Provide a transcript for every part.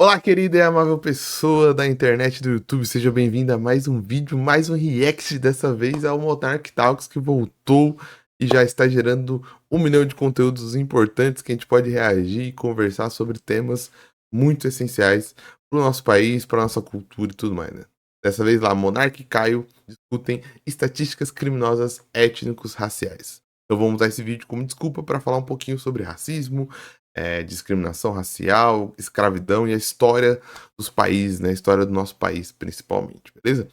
Olá, querida e amável pessoa da internet do YouTube, seja bem-vinda a mais um vídeo, mais um react. Dessa vez ao Monarch Talks, que voltou e já está gerando 1 milhão de conteúdos importantes que a gente pode reagir e conversar sobre temas muito essenciais para o nosso país, para a nossa cultura e tudo mais, né? Dessa vez lá, Monark e Caio discutem estatísticas criminosas étnicos raciais. Então vamos usar esse vídeo como desculpa para falar um pouquinho sobre racismo, discriminação racial, escravidão e a história dos países, né? A história do nosso país, principalmente, beleza?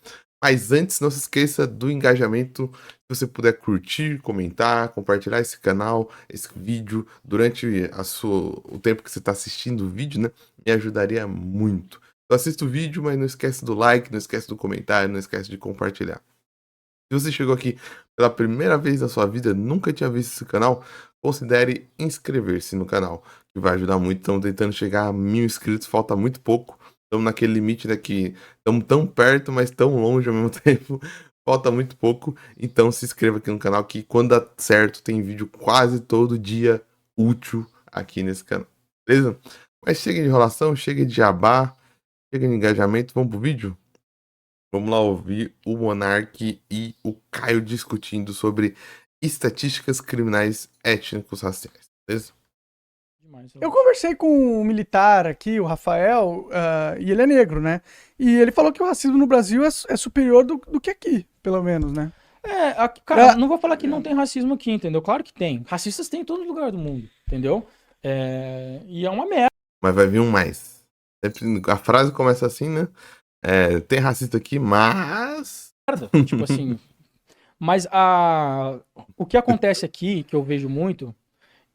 Mas antes, não se esqueça do engajamento. Se você puder curtir, comentar, compartilhar esse canal, esse vídeo, durante o tempo que você está assistindo o vídeo, né? Me ajudaria muito. Então assista o vídeo, mas não esquece do like, não esquece do comentário, não esquece de compartilhar. Se você chegou aqui pela primeira vez na sua vida, nunca tinha visto esse canal, considere inscrever-se no canal, que vai ajudar muito. Estamos tentando chegar a 1.000 inscritos, falta muito pouco. Estamos naquele limite, né, que estamos tão perto, mas tão longe ao mesmo tempo. Falta muito pouco, então se inscreva aqui no canal, que quando dá certo tem vídeo quase todo dia útil aqui nesse canal, beleza? Mas chega de enrolação, chega de jabá, chega de engajamento, vamos pro vídeo? Vamos lá ouvir o Monark e o Caio discutindo sobre estatísticas criminais étnicos raciais, beleza? Demais, Eu relaxa. conversei com um militar aqui, o Rafael, e ele é negro, né? E ele falou que o racismo no Brasil é superior do que aqui, pelo menos, né? Cara, Ah, não vou falar que não tem racismo aqui, entendeu? Claro que tem. Racistas tem em todo lugar do mundo, entendeu? E é uma merda. Mas vai vir um mais. Sempre, a frase começa assim, né? Tem racista aqui, mas. Tipo assim. Mas o que acontece aqui, que eu vejo muito,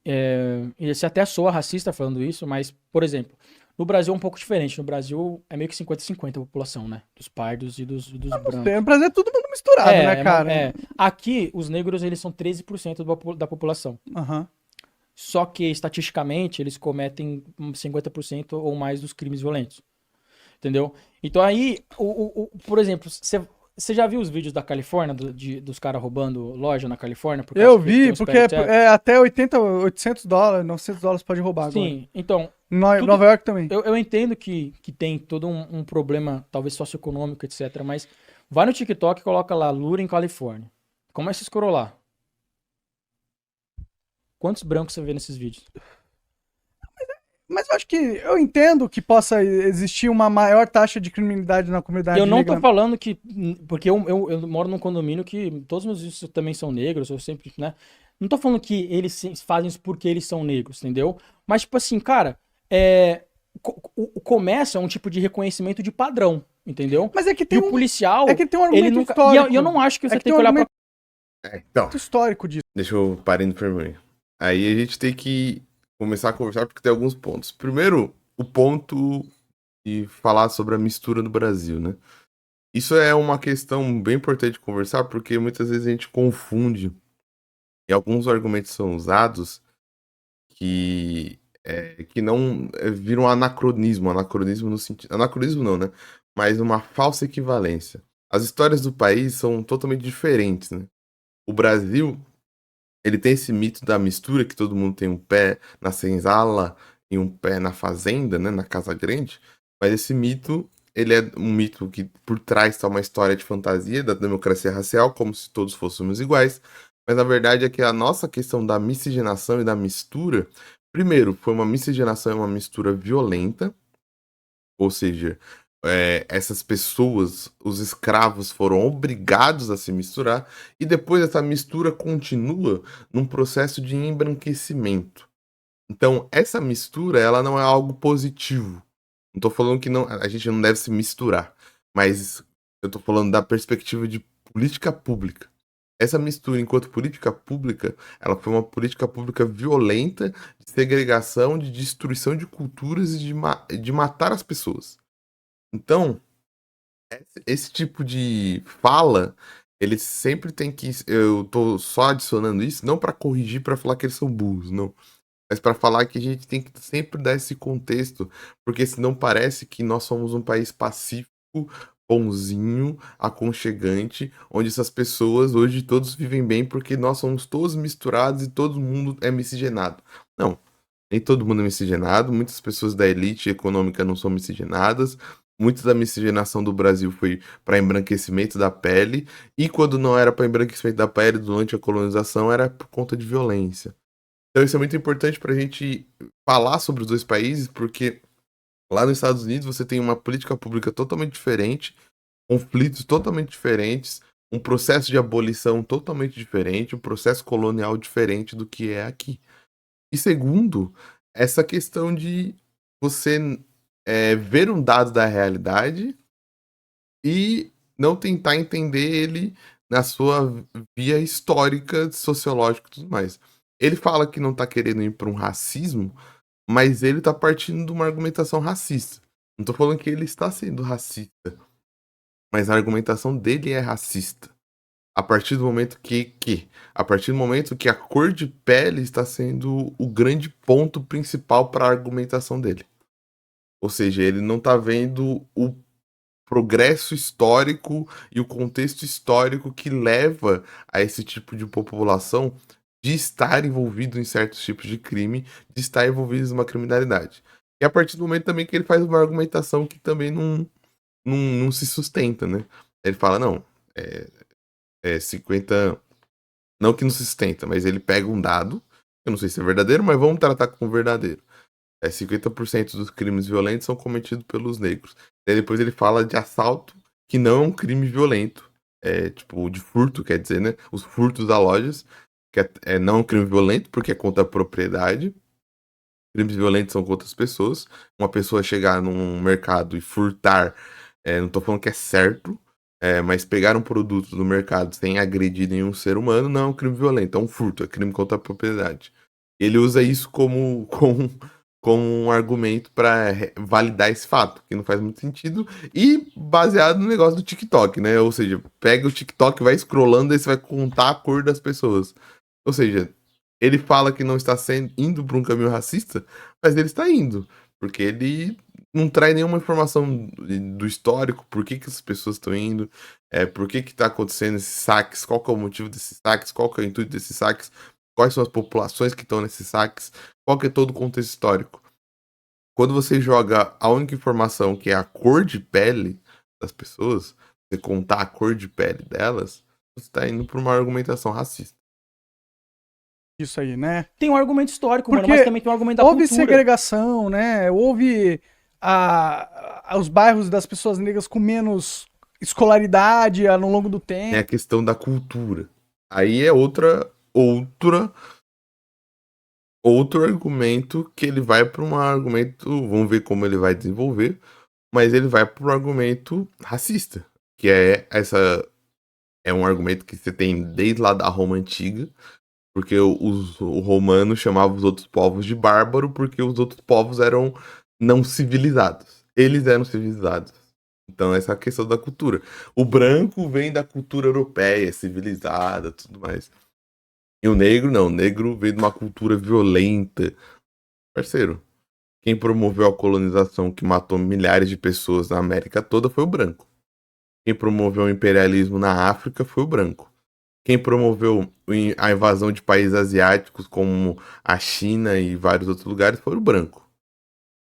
e você até soa racista falando isso, mas, por exemplo, no Brasil é um pouco diferente. No Brasil é meio que 50-50 a população, né? Dos pardos e dos no brancos. Brasil é todo mundo misturado, né, cara? Aqui, os negros, eles são 13% da população. Aham. Só que, estatisticamente, eles cometem 50% ou mais dos crimes violentos. Entendeu? Então aí, por exemplo, você já viu os vídeos da Califórnia, dos caras roubando loja na Califórnia por causa Eu que tem vi, os porque pé de cego? é até 80, $800, $900 pode roubar agora. Sim, então, Nova tudo. York também. Eu entendo que tem todo um problema, talvez socioeconômico, etc. Mas vai no TikTok e coloca lá, Lura em Califórnia. Começa a scrollar. Quantos brancos você vê nesses vídeos? Mas eu acho que eu entendo que possa existir uma maior taxa de criminalidade na Eu comunidade não tô negra. falando que. Porque eu moro num condomínio que todos os meus vizinhos também são negros, eu sempre, né? Não tô falando que eles fazem isso porque eles são negros, entendeu? Mas, tipo assim, cara, o comércio é um tipo de reconhecimento de padrão, entendeu? Mas é que E tem o um, é policial, que tem um ele argumento nunca. E eu histórico. não acho que É você que tem tem um que olhar pra. argumento Então, histórico disso. deixa eu parar indo primeiro. Aí a gente tem que começar a conversar porque tem alguns pontos. Primeiro, o ponto de falar sobre a mistura no Brasil, né? Isso é uma questão bem importante de conversar, porque muitas vezes a gente confunde e alguns argumentos são usados que não viram anacronismo no sentido. Anacronismo não, né? Mas uma falsa equivalência. As histórias do país são totalmente diferentes, né? O Brasil, ele tem esse mito da mistura, que todo mundo tem um pé na senzala e um pé na fazenda, né? Na casa grande. Mas esse mito, ele é um mito que por trás está uma história de fantasia da democracia racial, como se todos fôssemos iguais. Mas a verdade é que a nossa questão da miscigenação e da mistura, primeiro, foi uma miscigenação e uma mistura violenta, ou seja, essas pessoas, os escravos, foram obrigados a se misturar, e depois essa mistura continua num processo de embranquecimento. Então, essa mistura, ela não é algo positivo. Não tô falando que não, a gente não deve se misturar, mas eu tô falando da perspectiva de política pública. Essa mistura, enquanto política pública, ela foi uma política pública violenta, de segregação, de destruição de culturas e de matar as pessoas. Então, esse tipo de fala, ele sempre tem que. Eu tô só adicionando isso, não para corrigir, para falar que eles são burros, não. Mas para falar que a gente tem que sempre dar esse contexto, porque senão parece que nós somos um país pacífico, bonzinho, aconchegante, onde essas pessoas hoje todos vivem bem porque nós somos todos misturados e todo mundo é miscigenado. Não. Nem todo mundo é miscigenado, muitas pessoas da elite econômica não são miscigenadas, muita da miscigenação do Brasil foi para embranquecimento da pele, e quando não era para embranquecimento da pele durante a colonização, era por conta de violência. Então isso é muito importante para a gente falar sobre os dois países, porque lá nos Estados Unidos você tem uma política pública totalmente diferente, conflitos totalmente diferentes, um processo de abolição totalmente diferente, um processo colonial diferente do que é aqui. E segundo, essa questão de você ver um dado da realidade e não tentar entender ele na sua via histórica, sociológica e tudo mais. Ele fala que não tá querendo ir para um racismo, mas ele tá partindo de uma argumentação racista. Não tô falando que ele está sendo racista, mas a argumentação dele é racista. A partir do momento a partir do momento que a cor de pele está sendo o grande ponto principal para a argumentação dele. Ou seja, ele não está vendo o progresso histórico e o contexto histórico que leva a esse tipo de população de estar envolvido em certos tipos de crime, de estar envolvido em uma criminalidade. E a partir do momento também que ele faz uma argumentação que também não se sustenta, né? Ele fala, não, 50. Não que não se sustenta, mas ele pega um dado, eu não sei se é verdadeiro, mas vamos tratar como verdadeiro. 50% dos crimes violentos são cometidos pelos negros. Daí depois ele fala de assalto, que não é um crime violento. Tipo, de furto, quer dizer, né? Os furtos a lojas, que não é um crime violento, porque é contra a propriedade. Crimes violentos são contra as pessoas. Uma pessoa chegar num mercado e furtar, não tô falando que é certo, mas pegar um produto do mercado sem agredir nenhum ser humano não é um crime violento, é um furto, é crime contra a propriedade. Ele usa isso como um argumento para validar esse fato, que não faz muito sentido, e baseado no negócio do TikTok, né? Ou seja, pega o TikTok, vai scrollando, aí você vai contar a cor das pessoas. Ou seja, ele fala que não está indo para um caminho racista, mas ele está indo, porque ele não traz nenhuma informação do histórico, por que essas pessoas estão indo, por que está acontecendo esses saques, qual que é o motivo desses saques, qual que é o intuito desses saques, quais são as populações que estão nesses saques, qual que é todo o contexto histórico. Quando você joga a única informação, que é a cor de pele das pessoas, você contar a cor de pele delas, você está indo para uma argumentação racista. Isso aí, né? Tem um argumento histórico, mano, Porque mas também tem um argumento da houve cultura. segregação, né? Houve os bairros das pessoas negras com menos escolaridade no longo do tempo. É a questão da cultura. Aí é outro argumento que ele vai para um argumento, vamos ver como ele vai desenvolver, mas ele vai para um argumento racista, que é um argumento que você tem desde lá da Roma antiga, porque o romano chamava os outros povos de bárbaro porque os outros povos eram não civilizados. Eles eram civilizados. Então essa é a questão da cultura. O branco vem da cultura europeia, civilizada, tudo mais. E o negro não, o negro veio de uma cultura violenta. Parceiro, quem promoveu a colonização que matou milhares de pessoas na América toda foi o branco. Quem promoveu o imperialismo na África foi o branco. Quem promoveu a invasão de países asiáticos como a China e vários outros lugares foi o branco.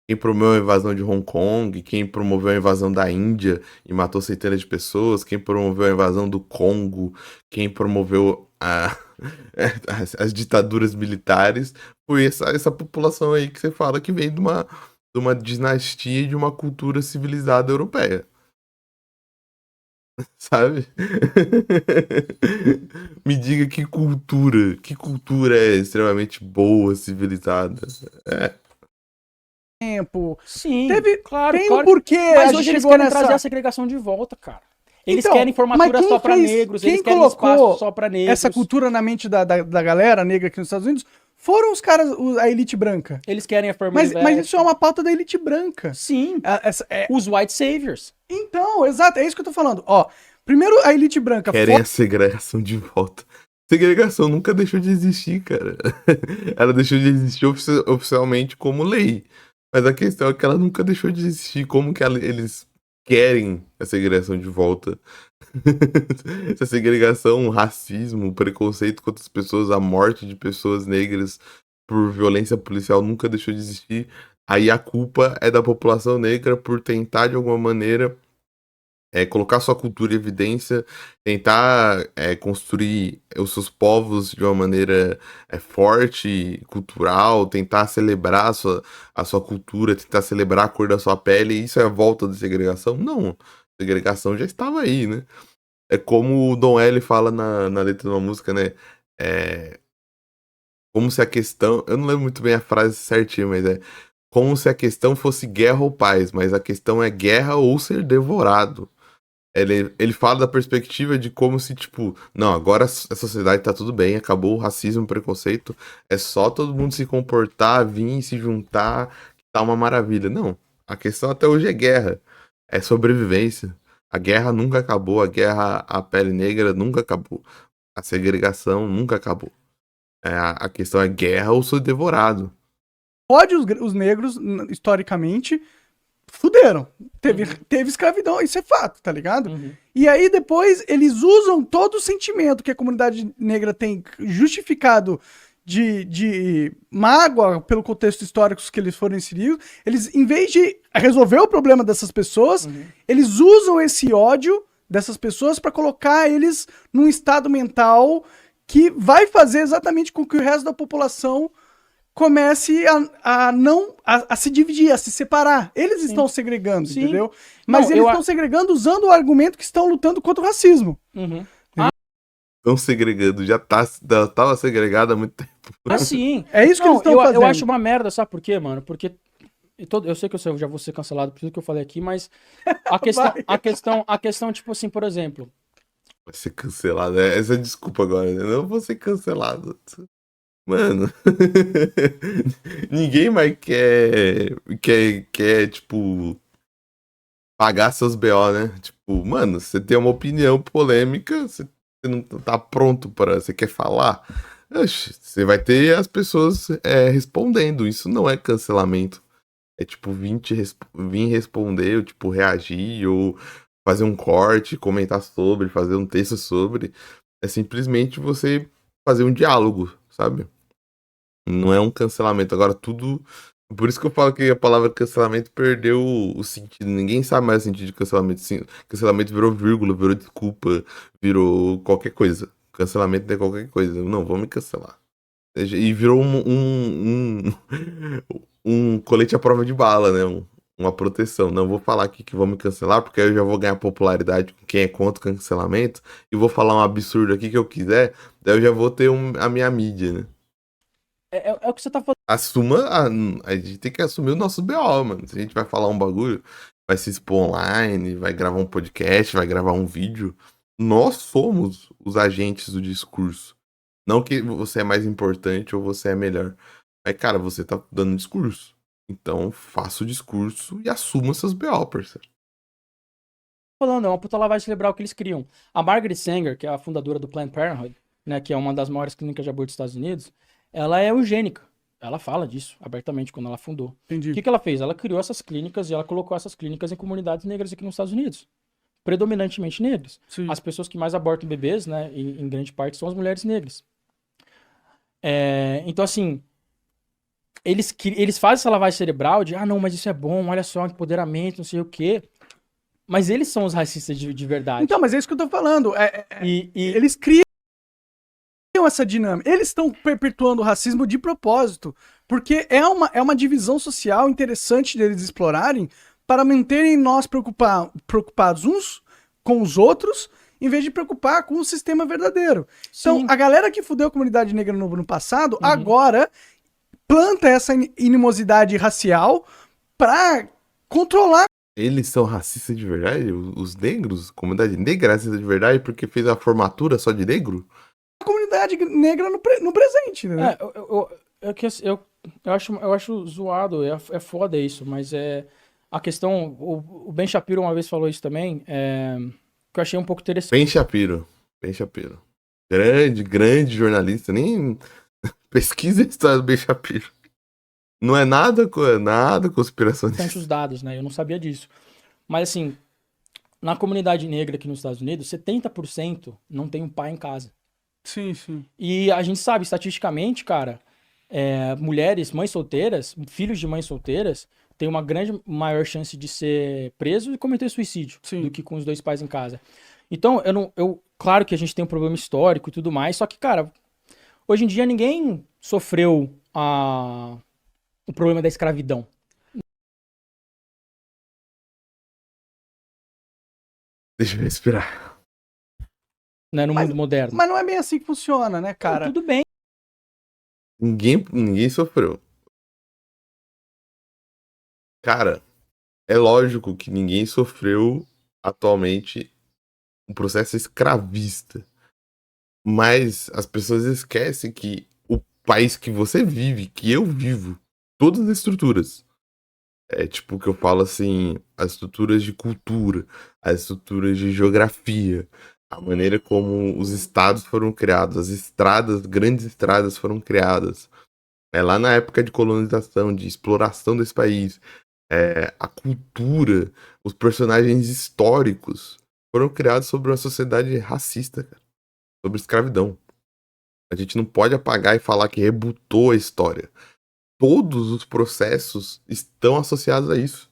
Quem promoveu a invasão de Hong Kong, quem promoveu a invasão da Índia e matou centenas de pessoas, quem promoveu a invasão do Congo, quem promoveu as ditaduras militares, foi essa população aí que você fala que vem de uma dinastia e de uma cultura civilizada europeia. Sabe? Me diga que cultura é extremamente boa, civilizada. Tempo. Sim, Tem claro. um porquê. Mas hoje eles querem trazer a segregação de volta, cara. Eles Então, querem formatura só pra negros, eles querem espaço só pra negros. Essa cultura na mente da galera negra aqui nos Estados Unidos foram os caras, a elite branca. Eles querem a formatura. Mas isso é uma pauta da elite branca. Sim. Os white saviors. Então, exato, é isso que eu tô falando. Ó, primeiro a elite branca... Querem a segregação de volta. Segregação nunca deixou de existir, cara. Ela deixou de existir oficialmente como lei. Mas a questão é que ela nunca deixou de existir. Como que eles querem a segregação de volta? Essa segregação, o racismo, o preconceito contra as pessoas, a morte de pessoas negras por violência policial nunca deixou de existir. Aí a culpa é da população negra por tentar, de alguma maneira, colocar sua cultura em evidência, tentar construir os seus povos de uma maneira forte, cultural, tentar celebrar a sua cultura, tentar celebrar a cor da sua pele. E isso é a volta da segregação? Não. A segregação já estava aí, né? É como o Dom L fala na letra de uma música, né? Como se a questão. Eu não lembro muito bem a frase certinha, mas é como se a questão fosse guerra ou paz, mas a questão é guerra ou ser devorado. Ele fala da perspectiva de como se, tipo, não, agora a sociedade tá tudo bem, acabou o racismo, o preconceito, é só todo mundo se comportar, vir se juntar, que tá uma maravilha. Não, a questão até hoje é guerra, é sobrevivência. A guerra nunca acabou, a guerra à pele negra nunca acabou, a segregação nunca acabou. A questão é guerra ou ser devorado. Pode os negros, historicamente, fuderam. Teve escravidão, isso é fato, tá ligado? E aí depois eles usam todo o sentimento que a comunidade negra tem justificado de mágoa pelo contexto histórico que eles foram inseridos. Eles, em vez de resolver o problema dessas pessoas, eles usam esse ódio dessas pessoas para colocar eles num estado mental que vai fazer exatamente com que o resto da população comece a se dividir, a se separar. Eles estão segregando, entendeu? Mas Não, eles estão segregando usando o argumento que estão lutando contra o racismo. Estão segregando, já tava segregado há muito tempo. Sim. É isso que eles estão fazendo. Eu acho uma merda, sabe por quê, mano? Porque eu sei que eu já vou ser cancelado por tudo que eu falei aqui, mas a questão, tipo assim, por exemplo. Vai ser cancelado. Essa é a desculpa agora, né? Não vou ser cancelado. Mano, ninguém mais quer, tipo, pagar seus BO, né? Tipo, mano, você tem uma opinião polêmica, você não tá pronto para, você quer falar? Oxe, você vai ter as pessoas respondendo. Isso não é cancelamento. É tipo, vir responder, ou tipo, reagir, ou fazer um corte, comentar sobre, fazer um texto sobre. É simplesmente você fazer um diálogo, sabe? Não é um cancelamento. Agora, tudo. Por isso que eu falo que a palavra cancelamento perdeu o sentido. Ninguém sabe mais o sentido de cancelamento. Sim, cancelamento virou vírgula, virou desculpa, virou qualquer coisa. Cancelamento é qualquer coisa. Não, vamos me cancelar. E virou um colete à prova de bala, né? Uma proteção. Não vou falar aqui que vão me cancelar, porque aí eu já vou ganhar popularidade com quem é contra o cancelamento. E vou falar um absurdo aqui que eu quiser. Daí eu já vou ter a minha mídia, né? É o que você tá falando. A gente tem que assumir o nosso BO, mano. Se a gente vai falar um bagulho, vai se expor online, vai gravar um podcast, vai gravar um vídeo. Nós somos os agentes do discurso. Não que você é mais importante ou você é melhor. Mas, cara, você tá dando discurso. Então, faça o discurso e assuma seus BO, parceiro. Falando, é uma puta lavagem cerebral que eles criam. A Margaret Sanger, que é a fundadora do Planned Parenthood, né, que é uma das maiores clínicas de aborto dos Estados Unidos, ela é eugênica. Ela fala disso abertamente quando ela fundou. Entendi. O que ela fez? Ela criou essas clínicas e ela colocou essas clínicas em comunidades negras aqui nos Estados Unidos. Predominantemente negras. Sim. As pessoas que mais abortam bebês, né, em grande parte, são as mulheres negras. Então, assim, eles fazem essa lavagem cerebral de, não, mas isso é bom, olha só, empoderamento, não sei o quê. Mas eles são os racistas de verdade. Então, mas é isso que eu tô falando. E eles criam essa dinâmica. Eles estão perpetuando o racismo de propósito. Porque é uma divisão social interessante deles explorarem para manterem nós preocupados uns com os outros, em vez de preocupar com o sistema verdadeiro. Então, Sim. a galera que fudeu a comunidade negra no passado, agora planta essa animosidade racial para controlar. Eles são racistas de verdade? Os negros? Comunidade negra é racista de verdade porque fez a formatura só de negro? A comunidade negra no presente, né? Eu acho zoado, é foda isso, mas a questão, o Ben Shapiro uma vez falou isso também, que eu achei um pouco interessante. Ben Shapiro. Grande jornalista, nem pesquisa a história do Ben Shapiro. Não é nada conspiracionista. Bastante os dados, né? Eu não sabia disso. Mas assim, na comunidade negra aqui nos Estados Unidos, 70% não tem um pai em casa. Sim, sim. E a gente sabe, estatisticamente, cara, mulheres, mães solteiras, filhos de mães solteiras, têm uma maior chance de ser preso e cometer suicídio Sim. do que com os dois pais em casa. Então, claro que a gente tem um problema histórico e tudo mais, só que, cara, hoje em dia ninguém sofreu o problema da escravidão. Deixa eu respirar. Né, no mundo moderno. Mas não é bem assim que funciona, né, cara? Tudo bem. Ninguém sofreu. Cara, é lógico que ninguém sofreu atualmente um processo escravista. Mas as pessoas esquecem que o país que você vive, que eu vivo, todas as estruturas. É tipo que eu falo assim, as estruturas de cultura, as estruturas de geografia, a maneira como os estados foram criados, as estradas, grandes estradas foram criadas. Lá na época de colonização, de exploração desse país, a cultura, os personagens históricos foram criados sobre uma sociedade racista, cara, sobre escravidão. A gente não pode apagar e falar que rebutou a história. Todos os processos estão associados a isso.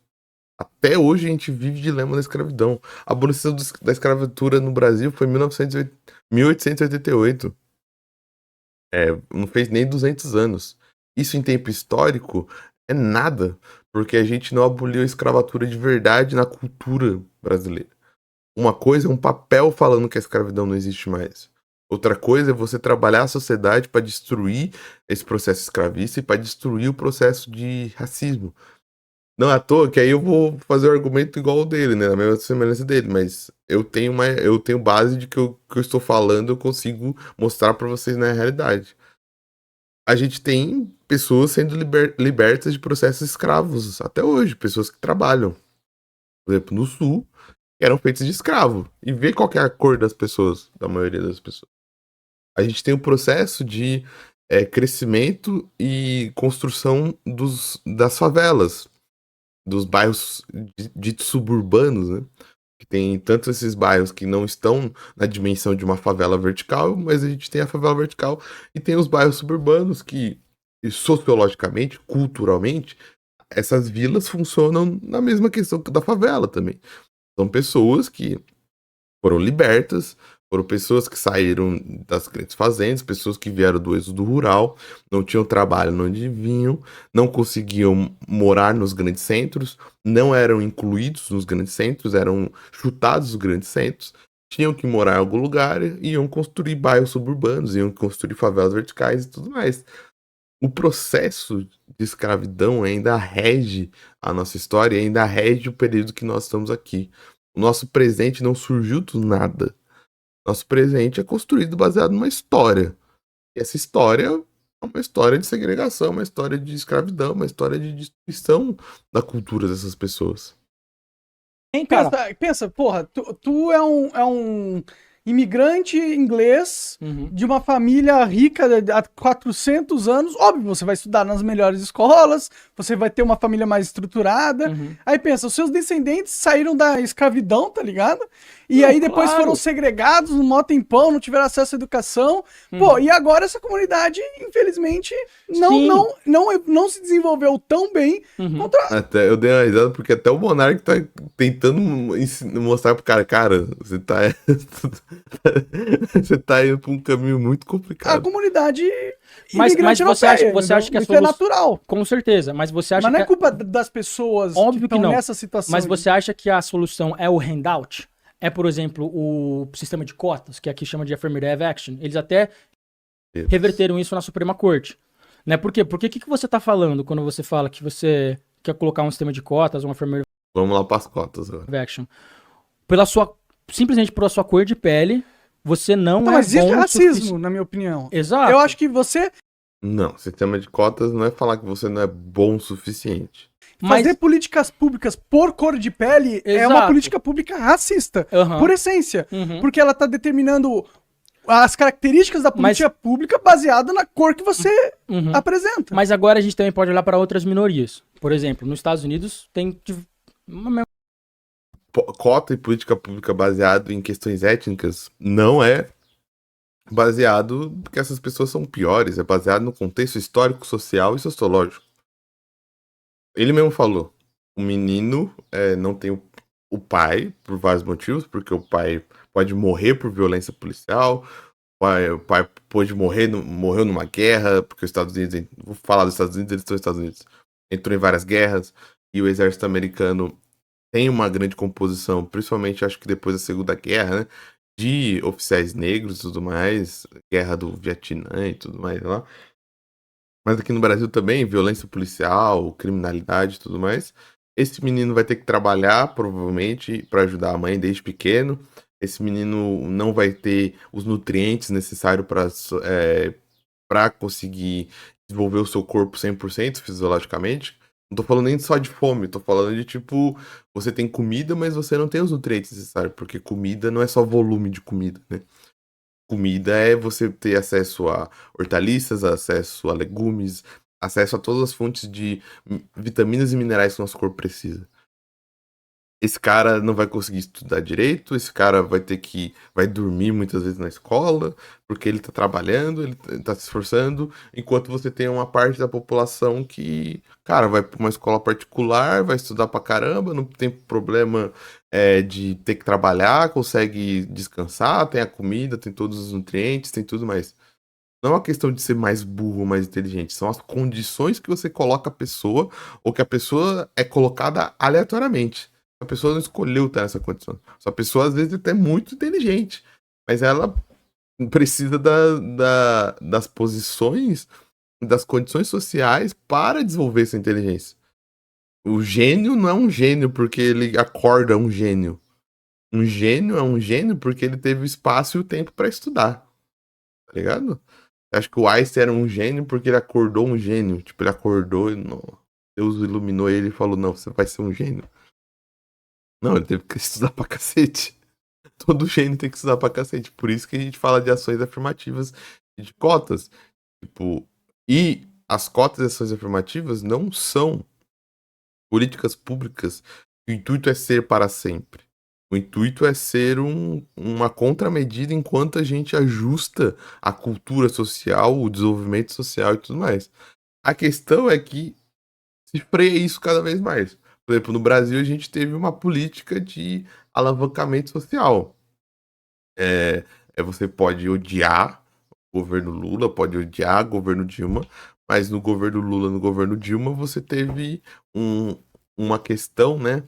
Até hoje a gente vive dilema da escravidão. A abolição da escravatura no Brasil foi em 1888. Não fez nem 200 anos. Isso em tempo histórico é nada, porque a gente não aboliu a escravatura de verdade na cultura brasileira. Uma coisa é um papel falando que a escravidão não existe mais. Outra coisa é você trabalhar a sociedade para destruir esse processo escravista e para destruir o processo de racismo. Não é à toa que aí eu vou fazer o argumento igual ao dele, né? Na mesma semelhança dele, mas eu tenho base de que o que eu estou falando eu consigo mostrar para vocês na realidade. A gente tem pessoas sendo libertas de processos escravos até hoje, pessoas que trabalham. Por exemplo, no Sul, eram feitos de escravo. E vê qual que é a cor das pessoas, da maioria das pessoas. A gente tem um processo de crescimento e construção das favelas, dos bairros ditos suburbanos, né? Que tem tanto esses bairros que não estão na dimensão de uma favela vertical, mas a gente tem a favela vertical e tem os bairros suburbanos que, sociologicamente, culturalmente, essas vilas funcionam na mesma questão da favela também. São pessoas que foram libertas, foram pessoas que saíram das grandes fazendas, pessoas que vieram do êxodo rural, não tinham trabalho onde vinham, não conseguiam morar nos grandes centros, não eram incluídos nos grandes centros, eram chutados dos grandes centros, tinham que morar em algum lugar e iam construir bairros suburbanos, iam construir favelas verticais e tudo mais. O processo de escravidão ainda rege a nossa história, ainda rege o período que nós estamos aqui. O nosso presente não surgiu do nada. Nosso presente é construído baseado numa história. E essa história é uma história de segregação, uma história de escravidão, uma história de destruição da cultura dessas pessoas. Hein, cara? Pensa, porra, tu é um imigrante inglês de uma família rica há 400 anos. Óbvio, você vai estudar nas melhores escolas, você vai ter uma família mais estruturada. Aí pensa, os seus descendentes saíram da escravidão, tá ligado? E aí depois foram segregados no mó tempão, não tiveram acesso à educação. Pô, e agora essa comunidade, infelizmente, não se desenvolveu tão bem contra... Até eu dei uma risada porque até o Monark tá tentando mostrar pro cara, você tá você tá indo pra um caminho muito complicado. A comunidade mas você acha que a solução é natural. Com certeza, mas você acha que não é culpa das pessoas óbvio que estão nessa situação. Mas você acha que a solução é o handout? É, por exemplo, o sistema de cotas, que aqui chama de affirmative action. Eles até reverteram isso na Suprema Corte. Né? Por quê? Porque o que você tá falando quando você fala que você quer colocar um sistema de cotas, um affirmative Vamos lá para as cotas agora. Action. Simplesmente pela sua cor de pele, você não é mas bom isso é racismo, na minha opinião. Exato. Eu acho que você... Não, sistema de cotas não é falar que você não é bom o suficiente. Fazer políticas públicas por cor de pele é uma política pública racista, por essência. Porque ela tá determinando as características da política pública baseada na cor que você apresenta. Mas agora a gente também pode olhar para outras minorias. Por exemplo, nos Estados Unidos tem... Cota e política pública baseado em questões étnicas não é baseado porque essas pessoas são piores, é baseado no contexto histórico, social e sociológico. Ele mesmo falou, o menino não tem o pai, por vários motivos, porque o pai pode morrer por violência policial, o pai pode morreu numa guerra, porque os Estados Unidos, vou falar dos Estados Unidos, eles estão nos Estados Unidos, entrou em várias guerras, e o exército americano tem uma grande composição, principalmente acho que depois da Segunda Guerra, né, de oficiais negros e tudo mais, guerra do Vietnã e tudo mais lá. Mas aqui no Brasil também, violência policial, criminalidade e tudo mais. Esse menino vai ter que trabalhar, provavelmente, para ajudar a mãe desde pequeno. Esse menino não vai ter os nutrientes necessários para conseguir desenvolver o seu corpo 100% fisiologicamente. Não tô falando nem só de fome, tô falando de tipo, você tem comida, mas você não tem os nutrientes necessários, porque comida não é só volume de comida, né? Comida é você ter acesso a hortaliças, acesso a legumes, acesso a todas as fontes de vitaminas e minerais que o nosso corpo precisa. Esse cara não vai conseguir estudar direito, esse cara vai dormir muitas vezes na escola, porque ele tá trabalhando, ele tá se esforçando, enquanto você tem uma parte da população que, cara, vai pra uma escola particular, vai estudar pra caramba, não tem problema de ter que trabalhar, consegue descansar, tem a comida, tem todos os nutrientes, tem tudo mais. Não é uma questão de ser mais burro ou mais inteligente, são as condições que você coloca a pessoa, ou que a pessoa é colocada aleatoriamente. A pessoa não escolheu estar nessa condição. Essa pessoa, às vezes, até é muito inteligente. Mas ela precisa das posições, das condições sociais para desenvolver essa inteligência. O gênio não é um gênio porque ele acorda um gênio. Um gênio é um gênio porque ele teve o espaço e o tempo para estudar. Tá ligado? Eu acho que o Einstein era um gênio porque ele acordou um gênio. Tipo, ele acordou e Deus iluminou ele e falou: não, você vai ser um gênio. Não, ele teve que estudar pra cacete. Todo gênio tem que estudar pra cacete. Por isso que a gente fala de ações afirmativas e de cotas. Tipo, e as cotas e ações afirmativas não são políticas públicas. O intuito é ser para sempre. O intuito é ser uma contramedida enquanto a gente ajusta a cultura social, o desenvolvimento social e tudo mais. A questão é que se freia isso cada vez mais. Por exemplo, no Brasil a gente teve uma política de alavancamento social. Você pode odiar o governo Lula, pode odiar o governo Dilma, mas no governo Lula, no governo Dilma, você teve uma questão, né,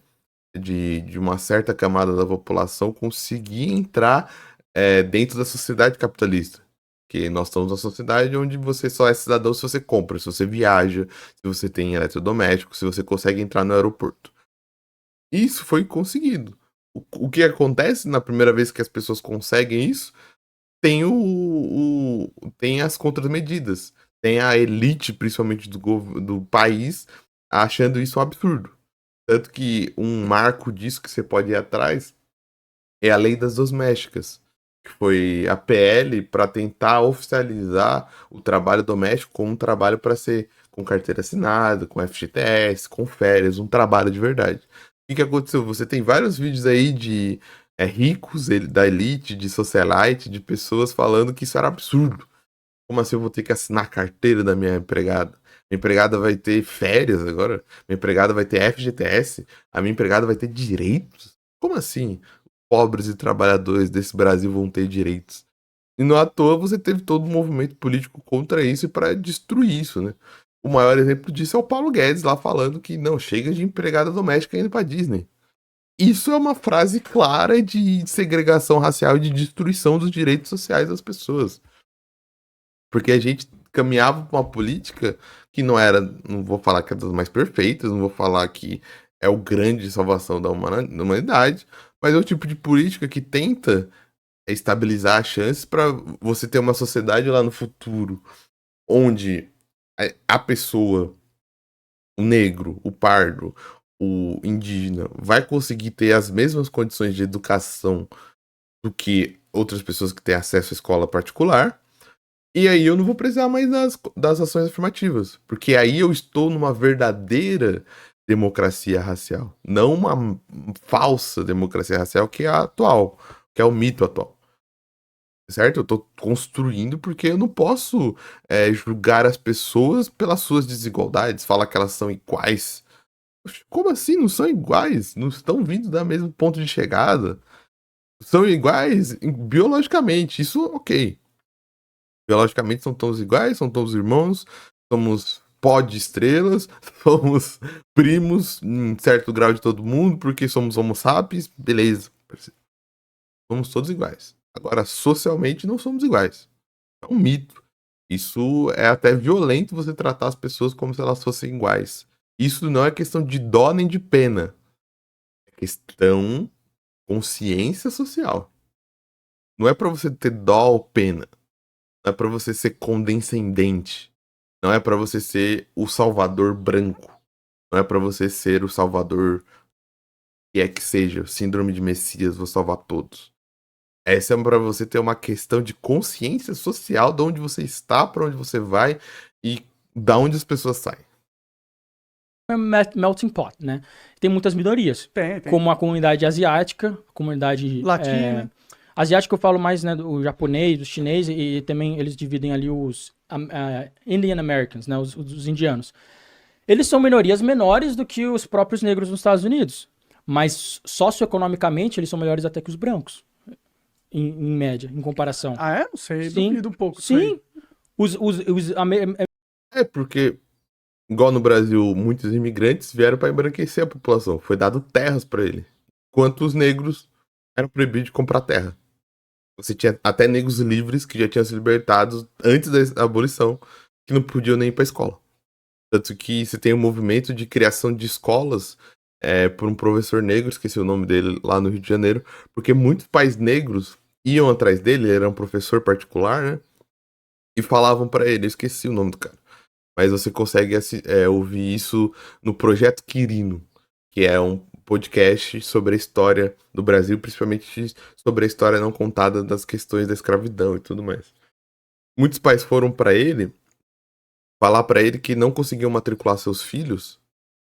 de uma certa camada da população conseguir entrar dentro da sociedade capitalista. Porque nós estamos numa sociedade onde você só é cidadão se você compra, se você viaja, se você tem eletrodoméstico, se você consegue entrar no aeroporto. Isso foi conseguido. O que acontece na primeira vez que as pessoas conseguem isso, tem as contramedidas. Tem a elite, principalmente do país, achando isso um absurdo. Tanto que um marco disso que você pode ir atrás é a Lei das Domésticas, que foi a PL para tentar oficializar o trabalho doméstico como um trabalho para ser com carteira assinada, com FGTS, com férias, um trabalho de verdade. O que aconteceu? Você tem vários vídeos aí de ricos da elite, de socialite, de pessoas falando que isso era absurdo. Como assim eu vou ter que assinar a carteira da minha empregada? Minha empregada vai ter férias agora? Minha empregada vai ter FGTS? A minha empregada vai ter direitos? Como assim? Pobres e trabalhadores desse Brasil vão ter direitos? E não à toa você teve todo um movimento político contra isso e para destruir isso, né? O maior exemplo disso é o Paulo Guedes lá falando que não, chega de empregada doméstica indo pra Disney. Isso é uma frase clara de segregação racial e de destruição dos direitos sociais das pessoas. Porque a gente caminhava pra uma política que não vou falar que é das mais perfeitas, não vou falar que é o grande salvação da humanidade, mas é o tipo de política que tenta estabilizar as chances para você ter uma sociedade lá no futuro onde a pessoa, o negro, o pardo, o indígena, vai conseguir ter as mesmas condições de educação do que outras pessoas que têm acesso à escola particular. E aí eu não vou precisar mais das ações afirmativas. Porque aí eu estou numa verdadeira democracia racial. Não uma falsa democracia racial que é a atual, que é o mito atual. certo? Eu tô construindo porque eu não posso julgar as pessoas pelas suas desigualdades, falar que elas são iguais. Oxe, como assim? Não são iguais? Não estão vindo do mesmo ponto de chegada? São iguais biologicamente, isso ok. Biologicamente são todos iguais, são todos irmãos, somos pó de estrelas, somos primos em certo grau de todo mundo, porque somos homo sapiens, beleza. Somos todos iguais. Agora, socialmente, não somos iguais. É um mito. Isso é até violento você tratar as pessoas como se elas fossem iguais. Isso não é questão de dó nem de pena. É questão consciência social. Não é pra você ter dó ou pena. Não é pra você ser condescendente. Não é pra você ser o salvador branco. Não é pra você ser o salvador que seja. Síndrome de Messias, vou salvar todos. Essa é pra você ter uma questão de consciência social de onde você está, pra onde você vai e da onde as pessoas saem. É melting pot, né? Tem muitas minorias, Tem. como a comunidade asiática, a comunidade Latina. asiática eu falo mais, né, do japonês, do chinês, e também eles dividem ali os Indian Americans, né, os indianos. Eles são minorias menores do que os próprios negros nos Estados Unidos, mas socioeconomicamente eles são melhores até que os brancos, em média, em comparação. Ah, é? Não sei, Sim. duvido um pouco disso aí. Sim, É porque, igual no Brasil, muitos imigrantes vieram pra embranquecer a população. Foi dado terras pra ele. Enquanto os negros eram proibidos de comprar terra. Você tinha até negros livres que já tinham se libertado antes da abolição, que não podiam nem ir pra escola. Tanto que você tem um movimento de criação de escolas por um professor negro, esqueci o nome dele, lá no Rio de Janeiro, porque muitos pais negros iam atrás dele, ele era um professor particular, né? E falavam pra ele, eu esqueci o nome do cara. Mas você consegue ouvir isso no Projeto Quirino, que é um podcast sobre a história do Brasil, principalmente sobre a história não contada das questões da escravidão e tudo mais. Muitos pais foram pra ele falar pra ele que não conseguiam matricular seus filhos,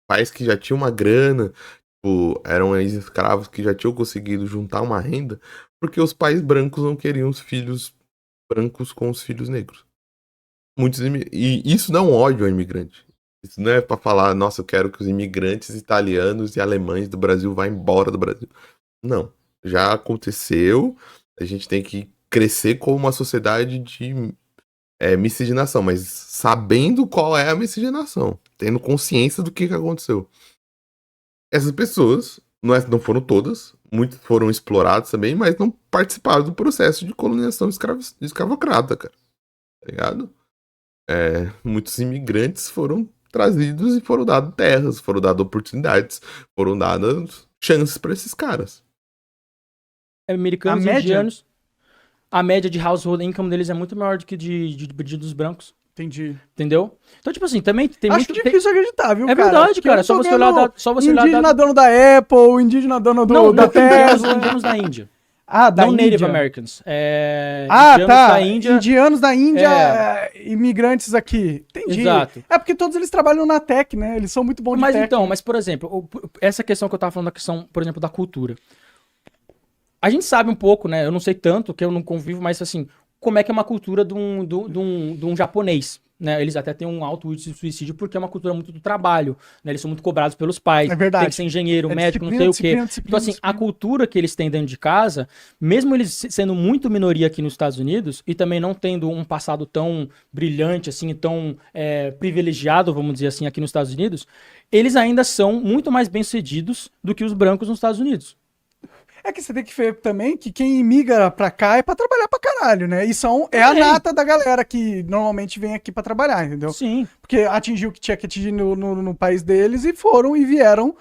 pais que já tinham uma grana, tipo, eram ex-escravos que já tinham conseguido juntar uma renda, porque os pais brancos não queriam os filhos brancos com os filhos negros. E isso não é um ódio ao imigrante. Isso não é pra falar, nossa, eu quero que os imigrantes italianos e alemães do Brasil vá embora do Brasil. Não. Já aconteceu. A gente tem que crescer como uma sociedade de miscigenação, mas sabendo qual é a miscigenação, tendo consciência do que aconteceu. Essas pessoas, não foram todas, muitos foram explorados também, mas não participaram do processo de colonização escravocrata, cara. Tá ligado? Muitos imigrantes foram trazidos e foram dados terras, foram dadas oportunidades, foram dadas chances para esses caras. americanos, A média? indianos, a média de household income deles é muito maior do que de dos brancos. Entendi. Entendeu? Então, tipo assim, também tem Acho difícil acreditar, viu, É cara? verdade, Porque cara. eu Só tô você olhar vendo só você olhar indígena dono da Apple, indígena dono Não, da indianos, Tesla. indianos da Índia. Ah, da Não Índia. Native Americans. Indianos Tá. da Índia. Indianos da Índia, imigrantes aqui. Entendi. Exato. É porque todos eles trabalham na tech, né? Eles são muito bons de Mas tech. então, por exemplo, essa questão que eu tava falando, a questão, por exemplo, da cultura. A gente sabe um pouco, né? Eu não sei tanto, que eu não convivo, mas assim, como é que é uma cultura de um japonês, né? Eles até têm um alto índice de suicídio porque é uma cultura muito do trabalho, né? Eles são muito cobrados pelos pais. É verdade. Tem que ser engenheiro, É médico, não sei o quê. disciplina, Então, assim, a cultura que eles têm dentro de casa, mesmo eles sendo muito minoria aqui nos Estados Unidos e também não tendo um passado tão brilhante, assim, tão privilegiado, vamos dizer assim, aqui nos Estados Unidos, eles ainda são muito mais bem-sucedidos do que os brancos nos Estados Unidos. É que você tem que ver também que quem imigra pra cá é pra trabalhar pra caralho, né? E é a nata da galera que normalmente vem aqui pra trabalhar, entendeu? Sim. Porque atingiu o que tinha que atingir no país deles e vieram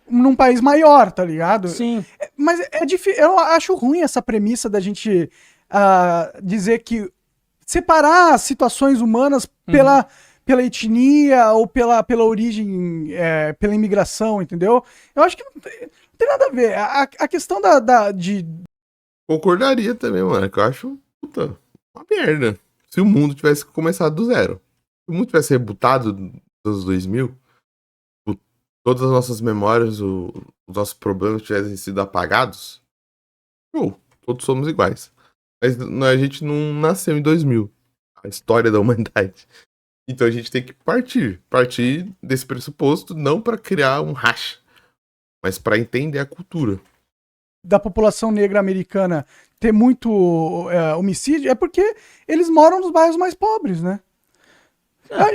num país maior, tá ligado? Sim. Mas é difícil. Eu acho ruim essa premissa da gente dizer que separar situações humanas pela etnia ou pela origem, pela imigração, entendeu? Eu acho que não tem nada a ver. A questão de... Concordaria também, mano, que eu acho, puta, uma merda. Se o mundo tivesse começado do zero. Se o mundo tivesse rebutado dos 2000, todas as nossas memórias, os nossos problemas tivessem sido apagados, todos somos iguais. Mas a gente não nasceu em 2000. A história da humanidade. Então a gente tem que partir desse pressuposto, não para criar um racha, mas para entender a cultura. Da população negra americana ter muito homicídio é porque eles moram nos bairros mais pobres, né?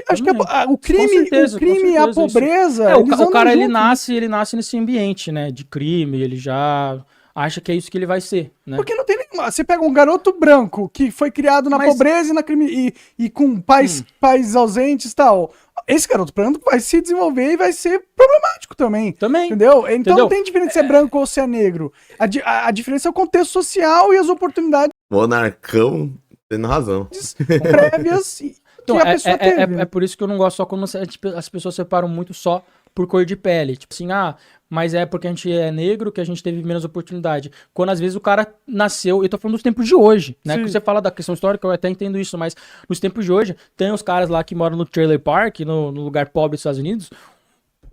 Acho que o crime, a pobreza. O cara ele nasce nesse ambiente, né? De crime, ele já acha que é isso que ele vai ser, né? Porque não tem nenhuma. Você pega um garoto branco que foi criado na pobreza e na crime e com pais ausentes e tal. Esse garoto branco vai se desenvolver e vai ser problemático também. Entendeu? Então não tem diferença se é branco ou se é negro. A diferença é o contexto social e as oportunidades. Monarcão tendo razão. Prévias então, é por isso que eu não gosto só quando as pessoas separam muito só por cor de pele. Tipo assim, mas é porque a gente é negro que a gente teve menos oportunidade. Quando às vezes o cara nasceu, eu tô falando dos tempos de hoje, né? Que você fala da questão histórica, eu até entendo isso, mas nos tempos de hoje, tem os caras lá que moram no trailer park, no lugar pobre dos Estados Unidos,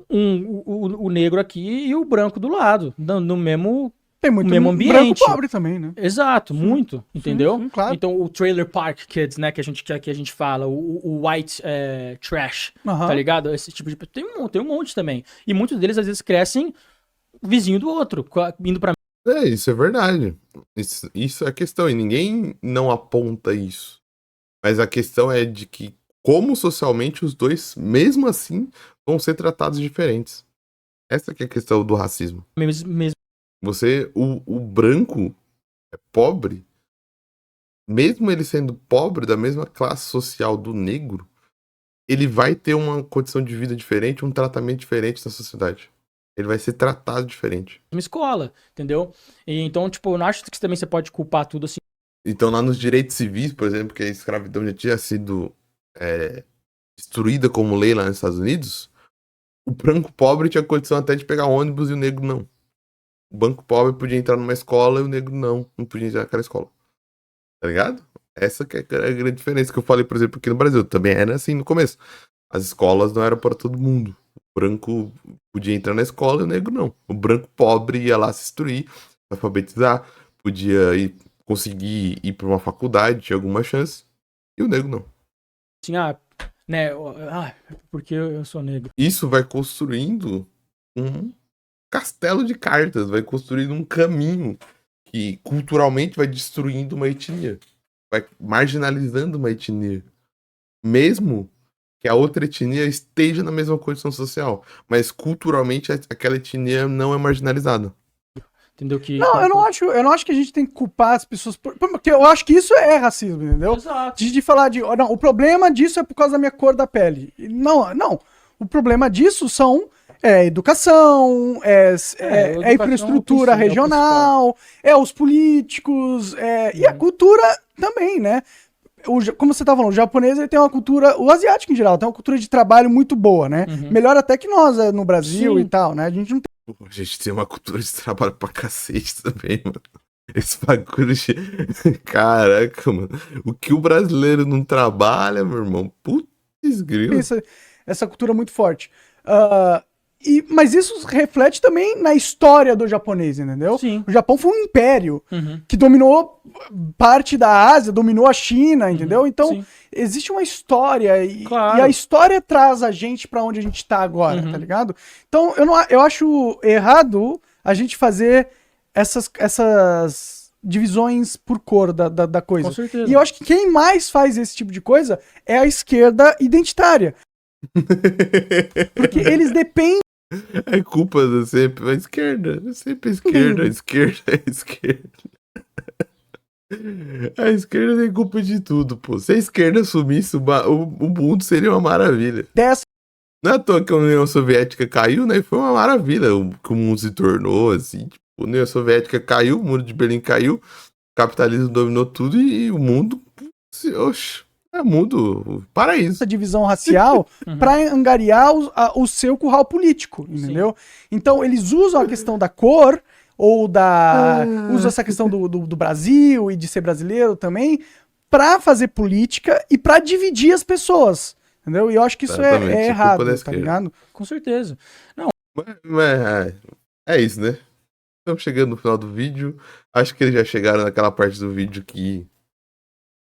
o negro aqui e o branco do lado, no mesmo... Tem muito mesmo ambiente. Branco pobre também, né? Exato, muito, entendeu? Sim, claro. Então o trailer park kids, né, que a gente fala, o white trash, tá ligado? Esse tipo de... Tem um monte também. E muitos deles às vezes crescem vizinho do outro, indo pra... Isso é verdade. Isso é a questão, e ninguém não aponta isso. Mas a questão é de que, como socialmente os dois, mesmo assim, vão ser tratados diferentes. Essa que é a questão do racismo. Mesmo. O branco é pobre, mesmo ele sendo pobre da mesma classe social do negro, ele vai ter uma condição de vida diferente, um tratamento diferente na sociedade. Ele vai ser tratado diferente. Uma escola, entendeu? E então, tipo, eu não acho que também você pode culpar tudo assim. Então, lá nos direitos civis, por exemplo, que a escravidão já tinha sido destruída como lei lá nos Estados Unidos, o branco pobre tinha condição até de pegar ônibus e o negro não. O branco pobre podia entrar numa escola e o negro não podia entrar naquela escola. Tá ligado? Essa que é a grande diferença que eu falei, por exemplo, aqui no Brasil. Também era assim no começo. As escolas não eram para todo mundo. O branco podia entrar na escola e o negro não. O branco pobre ia lá se instruir, alfabetizar, podia conseguir ir para uma faculdade, tinha alguma chance. E o negro não. Assim, porque eu sou negro. Isso vai construindo um castelo de cartas, vai construindo um caminho que culturalmente vai destruindo uma etnia, vai marginalizando uma etnia, mesmo que a outra etnia esteja na mesma condição social, mas culturalmente aquela etnia não é marginalizada. Entendeu? Não, eu não acho que a gente tem que culpar as pessoas porque eu acho que isso é racismo, entendeu? Exato. De falar não, o problema disso é por causa da minha cor da pele. Não. O problema disso são educação, infraestrutura regional, os políticos, e a cultura também, né? Como você tá falando, o japonês ele tem uma cultura, o asiático em geral, tem uma cultura de trabalho muito boa, né? Melhor até que nós no Brasil e tal, né? A gente não tem. A gente tem uma cultura de trabalho pra cacete também, mano. Esse bagulho de... Caraca, mano. O que o brasileiro não trabalha, meu irmão? Putz, grilo. Essa cultura muito forte. Mas isso reflete também na história do japonês, entendeu? Sim. O Japão foi um império que dominou parte da Ásia, dominou a China, entendeu? Então, existe uma história e a história traz a gente pra onde a gente tá agora, tá ligado? Então, eu acho errado a gente fazer essas divisões por cor da coisa. Com certeza. E eu acho que quem mais faz esse tipo de coisa é a esquerda identitária. Porque eles dependem. É culpa sempre a esquerda. Sempre a esquerda, a esquerda. A esquerda tem culpa de tudo, pô. Se a esquerda sumisse, o mundo seria uma maravilha. Não é à toa que a União Soviética caiu, né? Foi uma maravilha que o mundo se tornou, assim. Tipo, a União Soviética caiu, o muro de Berlim caiu, o capitalismo dominou tudo e o mundo... Oxe, é mundo paraíso. Essa divisão racial para angariar o seu curral político, entendeu? Sim. Então, eles usam a questão da cor ou usam essa questão do Brasil e de ser brasileiro também para fazer política e para dividir as pessoas, entendeu? E eu acho que isso é errado, tá ligado? Com certeza. Não. É isso, né? Estamos chegando no final do vídeo. Acho que eles já chegaram naquela parte do vídeo que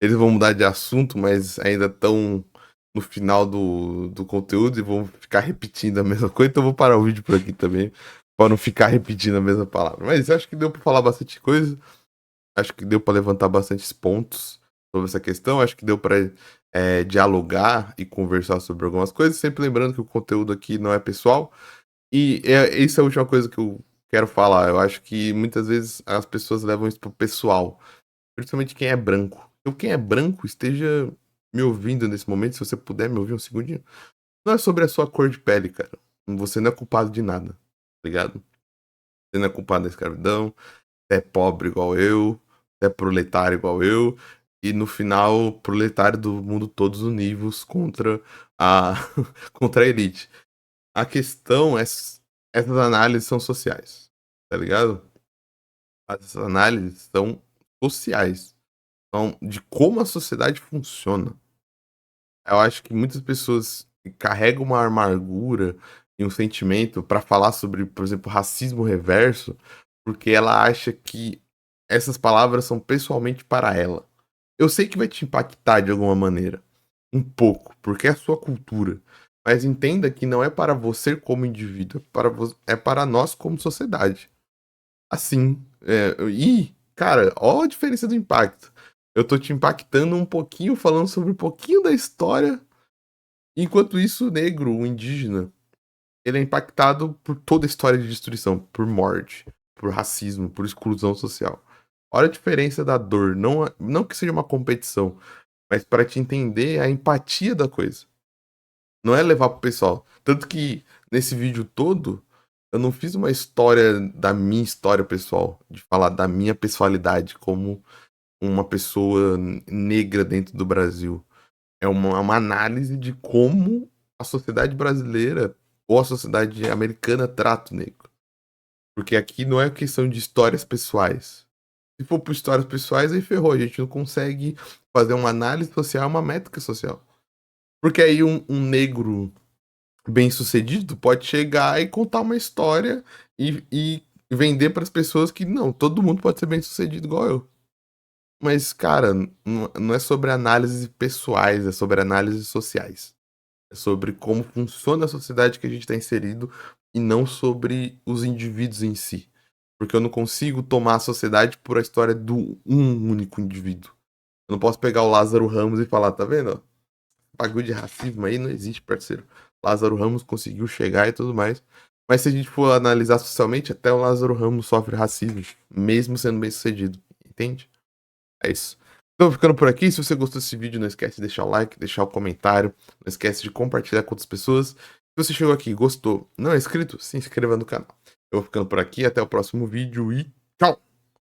eles vão mudar de assunto, mas ainda estão no final do conteúdo e vão ficar repetindo a mesma coisa. Então eu vou parar o vídeo por aqui também, para não ficar repetindo a mesma palavra. Mas acho que deu para falar bastante coisa. Acho que deu para levantar bastantes pontos sobre essa questão. Acho que deu para dialogar e conversar sobre algumas coisas. Sempre lembrando que o conteúdo aqui não é pessoal. E essa é a última coisa que eu quero falar. Eu acho que muitas vezes as pessoas levam isso pro pessoal, principalmente quem é branco. Então, quem é branco, esteja me ouvindo nesse momento, se você puder me ouvir um segundinho. Não é sobre a sua cor de pele, cara. Você não é culpado de nada, tá ligado? Você não é culpado da escravidão, você é pobre igual eu, você é proletário igual eu, e no final, proletário do mundo todos unidos contra a, contra a elite. A questão é, essas análises são sociais, tá ligado? As análises são sociais, são de como a sociedade funciona. Eu acho que muitas pessoas carregam uma amargura e um sentimento pra falar sobre, por exemplo, racismo reverso, porque ela acha que essas palavras são pessoalmente para ela. Eu sei que vai te impactar de alguma maneira, um pouco, porque é a sua cultura. Mas entenda que não é para você como indivíduo, é para nós como sociedade. Assim, cara, ó a diferença do impacto. Eu tô te impactando um pouquinho, falando sobre um pouquinho da história, enquanto isso, o negro, o indígena, ele é impactado por toda a história de destruição, por morte, por racismo, por exclusão social. Olha a diferença da dor, não que seja uma competição, mas para te entender a empatia da coisa. Não é levar pro pessoal. Tanto que nesse vídeo todo, eu não fiz uma história da minha história pessoal, de falar da minha pessoalidade como uma pessoa negra dentro do Brasil. É uma análise de como a sociedade brasileira ou a sociedade americana trata o negro. Porque aqui não é questão de histórias pessoais. Se for por histórias pessoais, aí ferrou. A gente não consegue fazer uma análise social, uma métrica social. Porque aí um negro bem-sucedido pode chegar e contar uma história e vender para as pessoas que não, todo mundo pode ser bem-sucedido igual eu. Mas, cara, não é sobre análises pessoais, é sobre análises sociais. É sobre como funciona a sociedade que a gente está inserido e não sobre os indivíduos em si. Porque eu não consigo tomar a sociedade por a história do um único indivíduo. Eu não posso pegar o Lázaro Ramos e falar, tá vendo? Bagulho de racismo aí não existe, parceiro. Lázaro Ramos conseguiu chegar e tudo mais. Mas se a gente for analisar socialmente, até o Lázaro Ramos sofre racismo, mesmo sendo bem sucedido. Entende? É isso. Então, ficando por aqui. Se você gostou desse vídeo, não esquece de deixar o like, deixar o comentário. Não esquece de compartilhar com outras pessoas. Se você chegou aqui e gostou, não é inscrito, se inscreva no canal. Eu vou ficando por aqui. Até o próximo vídeo e tchau!